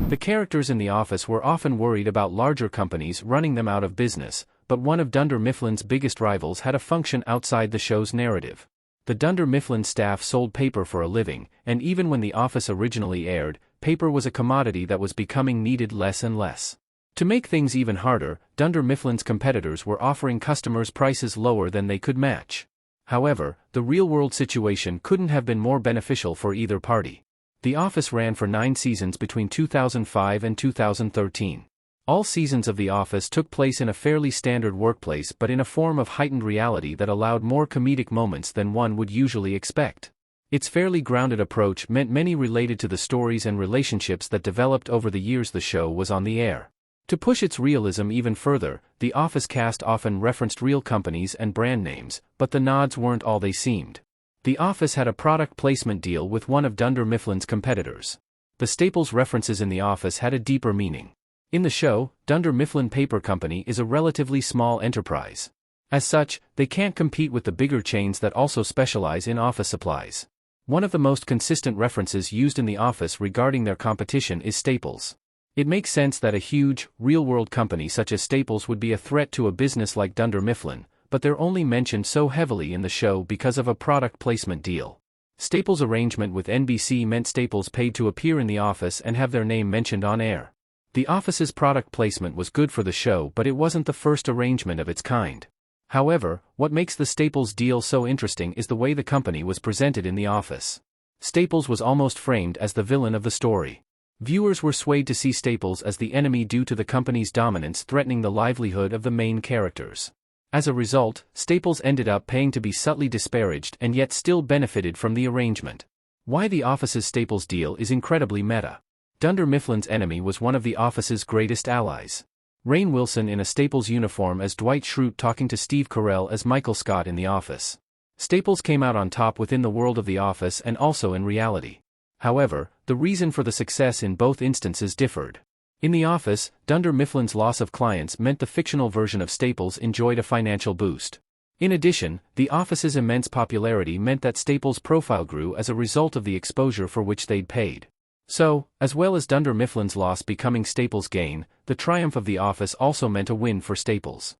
The characters in the office were often worried about larger companies running them out of business, but one of Dunder Mifflin's biggest rivals had a function outside the show's narrative. The Dunder Mifflin staff sold paper for a living, and even when The Office originally aired, paper was a commodity that was becoming needed less and less. To make things even harder, Dunder Mifflin's competitors were offering customers prices lower than they could match. However, the real-world situation couldn't have been more beneficial for either party. The Office ran for 9 seasons between 2005 and 2013. All seasons of The Office took place in a fairly standard workplace but in a form of heightened reality that allowed more comedic moments than one would usually expect. Its fairly grounded approach meant many related to the stories and relationships that developed over the years the show was on the air. To push its realism even further, The Office cast often referenced real companies and brand names, but the nods weren't all they seemed. The Office had a product placement deal with one of Dunder Mifflin's competitors. The Staples references in The Office had a deeper meaning. In the show, Dunder Mifflin Paper Company is a relatively small enterprise. As such, they can't compete with the bigger chains that also specialize in office supplies. One of the most consistent references used in The Office regarding their competition is Staples. It makes sense that a huge, real-world company such as Staples would be a threat to a business like Dunder Mifflin, but they're only mentioned so heavily in the show because of a product placement deal. Staples' arrangement with NBC meant Staples paid to appear in The Office and have their name mentioned on air. The Office's product placement was good for the show, but it wasn't the first arrangement of its kind. However, what makes the Staples deal so interesting is the way the company was presented in The Office. Staples was almost framed as the villain of the story. Viewers were swayed to see Staples as the enemy due to the company's dominance threatening the livelihood of the main characters. As a result, Staples ended up paying to be subtly disparaged and yet still benefited from the arrangement. Why The Office's Staples deal is incredibly meta. Dunder Mifflin's enemy was one of The Office's greatest allies. Rainn Wilson in a Staples uniform as Dwight Schrute talking to Steve Carell as Michael Scott in The Office. Staples came out on top within the world of The Office and also in reality. However, the reason for the success in both instances differed. In The Office, Dunder Mifflin's loss of clients meant the fictional version of Staples enjoyed a financial boost. In addition, The Office's immense popularity meant that Staples' profile grew as a result of the exposure for which they'd paid. So, as well as Dunder Mifflin's loss becoming Staples' gain, the triumph of The Office also meant a win for Staples.